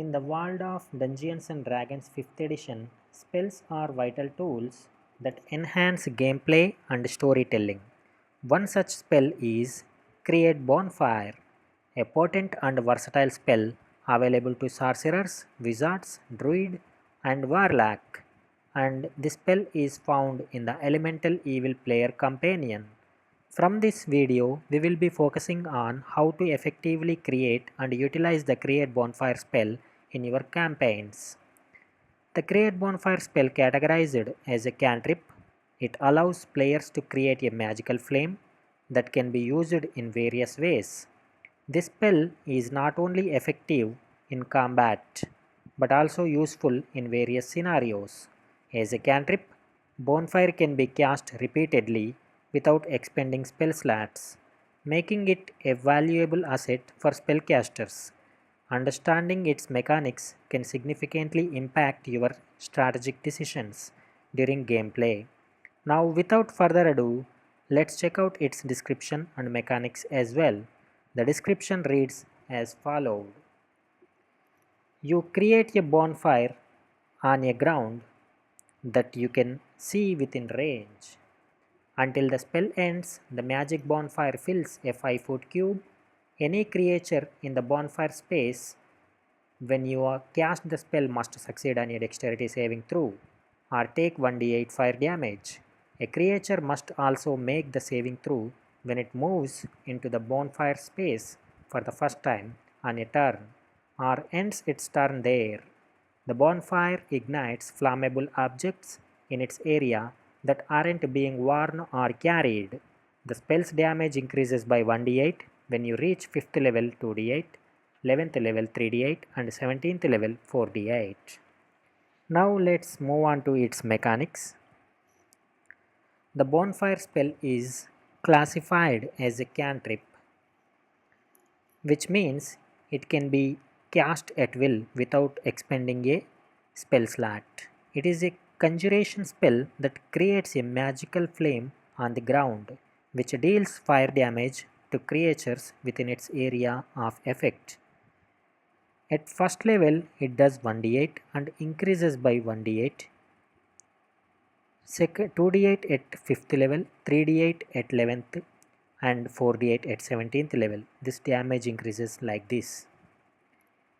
In the world of Dungeons and Dragons 5th edition, spells are vital tools that enhance gameplay and storytelling. One such spell is Create Bonfire, a potent and versatile spell available to sorcerers, wizards, druid, and warlock, and this spell is found in the Elemental Evil Player Companion. From this video, we will be focusing on how to effectively create and utilize the Create Bonfire spell in your campaigns. The Create Bonfire spell categorized as a cantrip, it allows players to create a magical flame that can be used in various ways. This spell is not only effective in combat but also useful in various scenarios. As a cantrip, Bonfire can be cast repeatedly without expending spell slots, making it a valuable asset for spellcasters. Understanding its mechanics can significantly impact your strategic decisions during gameplay. Now, without further ado, let's check out its description and mechanics as well. The description reads as follows. You create a bonfire on a ground that you can see within range. Until the spell ends, the magic bonfire fills a 5-foot cube. Any creature in the bonfire space when you cast the spell must succeed on a dexterity saving throw or take 1d8 fire damage. A creature must also make the saving throw when it moves into the bonfire space for the first time on a turn or ends its turn there. The bonfire ignites flammable objects in its area that aren't being worn or carried. The spell's damage increases by 1d8 when you reach 5th level 2d8, 11th level 3d8 and 17th level 4d8. Now let's move on to its mechanics. The bonfire spell is classified as a cantrip, which means it can be cast at will without expending a spell slot. It is a conjuration spell that creates a magical flame on the ground, which deals fire damage to creatures within its area of effect. At first level, it does 1d8 and increases by 1d8. Second, 2d8 at 5th level, 3d8 at 11th, and 4d8 at 17th level. This damage increases like this.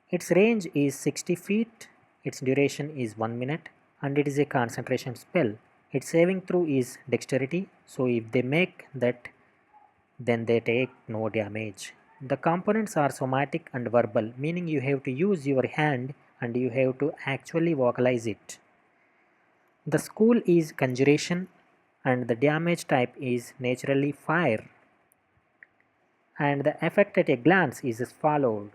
Its range is 60 feet, its duration is 1 minute, and it is a concentration spell. Its saving throw is dexterity, so if they make that, then they take no damage. The components are somatic and verbal, meaning you have to use your hand and you have to actually vocalize it. The school is conjuration and the damage type is naturally fire. And the effect at a glance is as followed.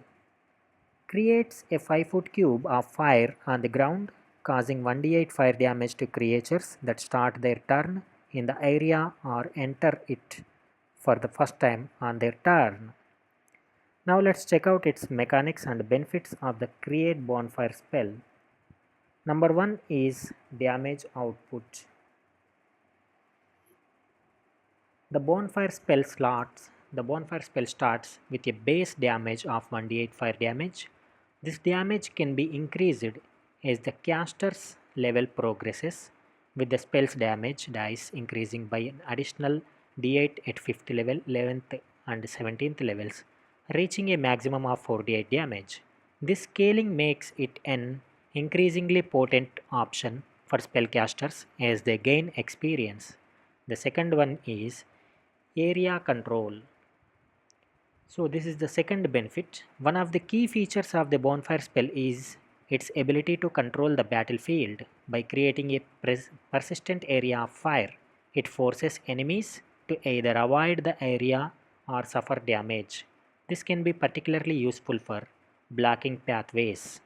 Creates a 5-foot cube of fire on the ground, causing 1d8 fire damage to creatures that start their turn in the area or enter it for the first time on their turn. Now let's check out its mechanics and benefits of the Create Bonfire spell. Number 1 is damage output. The bonfire spell starts with a base damage of 1d8 fire damage. This damage can be increased as the caster's level progresses, with the spell's damage dice increasing by an additional d8 at 5th level, 11th and 17th levels, reaching a maximum of 4d8 damage. This scaling makes it an increasingly potent option for spellcasters as they gain experience. The second one is area control. So this is the second benefit. One of the key features of the bonfire spell is its ability to control the battlefield by creating a persistent area of fire. It forces enemies to either avoid the area or suffer damage. This can be particularly useful for blocking pathways.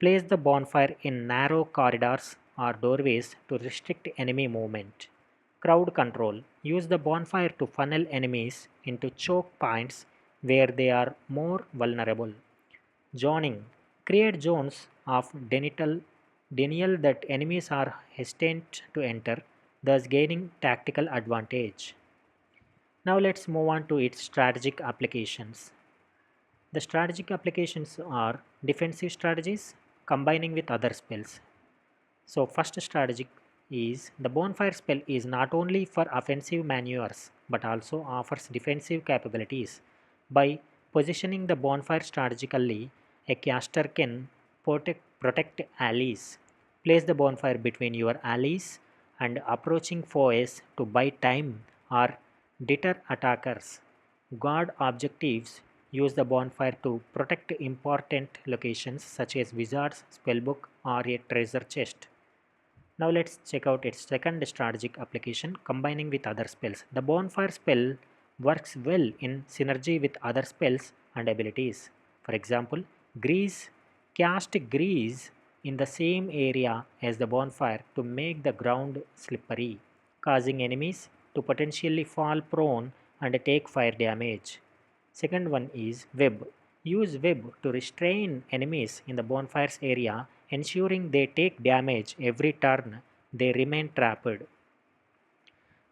Place the bonfire in narrow corridors or doorways to restrict enemy movement. Crowd control. Use the bonfire to funnel enemies into choke points where they are more vulnerable. Zoning. Create zones of denial that enemies are hesitant to enter, thus gaining tactical advantage. Now let's move on to its strategic applications. The strategic applications are defensive strategies combining with other spells. So first strategic is the bonfire spell is not only for offensive maneuvers but also offers defensive capabilities. By positioning the bonfire strategically, a caster can protect allies. Place the bonfire between your allies and approaching foes to buy time or deter attackers. Guard objectives use the bonfire to protect important locations such as wizards, spellbook, or a treasure chest. Now let's check out its second strategic application combining with other spells. The bonfire spell works well in synergy with other spells and abilities. For example, grease cast grease in the same area as the bonfire to make the ground slippery, causing enemies to potentially fall prone and take fire damage. Second one is web. Use web to restrain enemies in the bonfire's area, ensuring they take damage every turn they remain trapped.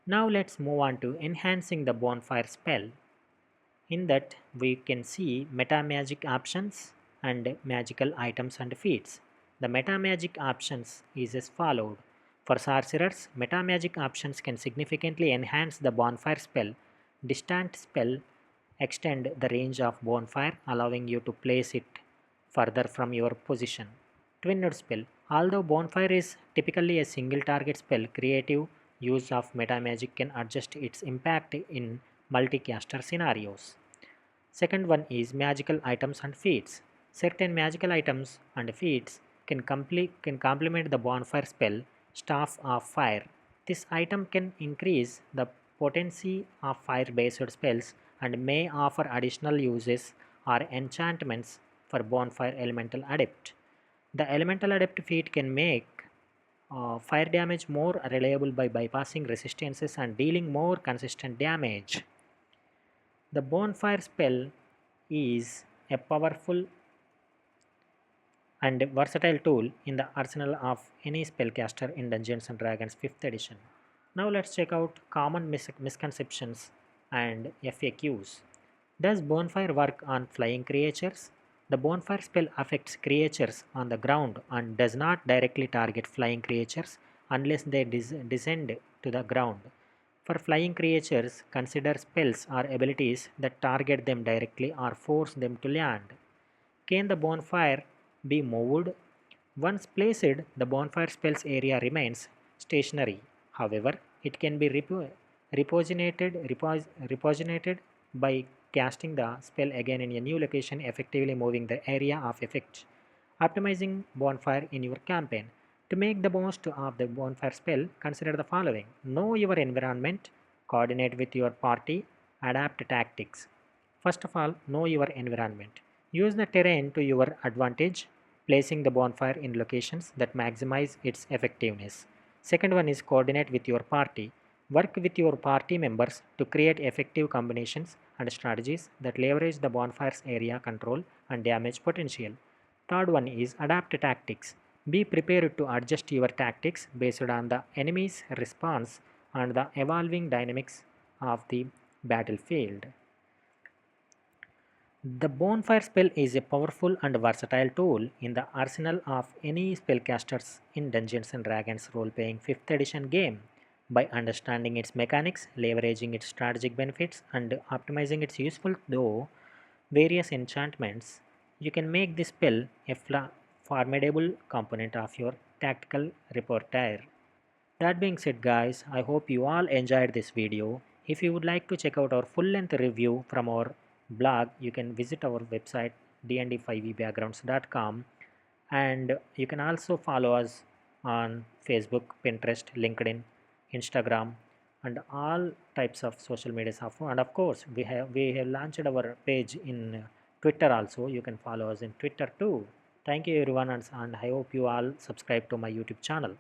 Now let's move on to enhancing the bonfire spell. In that we can see meta magic options and magical items and feats. The meta magic options is as followed. For sorcerers, meta magic options can significantly enhance the bonfire spell. Distant spell extend the range of bonfire, allowing you to place it further from your position. Twinned spell. Although bonfire is typically a single target spell, creative use of meta magic can adjust its impact in multi-caster scenarios. Second one is magical items and feats. Certain magical items and feats can complement the bonfire spell Staff of Fire. This item can increase the potency of fire-based spells and may offer additional uses or enchantments for bonfire elemental adept. The elemental adept feat can make fire damage more reliable by bypassing resistances and dealing more consistent damage. The bonfire spell is a powerful and versatile tool in the arsenal of any spellcaster in Dungeons and Dragons 5th edition. Now let's check out common misconceptions and FAQs. Does bonfire work on flying creatures? The bonfire spell affects creatures on the ground and does not directly target flying creatures unless they descend to the ground. For flying creatures, consider spells or abilities that target them directly or force them to land. Can the bonfire be moved? Once placed, the bonfire spell's area remains stationary. However, it can be repaginated by casting the spell again in a new location, effectively moving the area of effect. Optimizing bonfire in your campaign. To make the most of the bonfire spell, consider the following. Know your environment, coordinate with your party, adapt tactics. First of all, know your environment. Use the terrain to your advantage, placing the bonfire in locations that maximize its effectiveness. Second one is coordinate with your party. Work with your party members to create effective combinations and strategies that leverage the bonfire's area control and damage potential. Third one is adapt tactics. Be prepared to adjust your tactics based on the enemy's response and the evolving dynamics of the battlefield. The bonfire spell is a powerful and versatile tool in the arsenal of any spellcasters in Dungeons and Dragons role-playing 5th edition game. By understanding its mechanics, leveraging its strategic benefits, and optimizing its useful though various enchantments, you can make this spell a formidable component of your tactical repertoire. That being said guys, I hope you all enjoyed this video. If you would like to check out our full-length review from our blog, you can visit our website dnd5ebackgrounds.com, and you can also follow us on Facebook, Pinterest, LinkedIn, Instagram, and all types of social media software. And of course, we have launched our page in Twitter also. You can follow us in Twitter too. Thank you everyone, and I hope you all subscribe to my YouTube channel.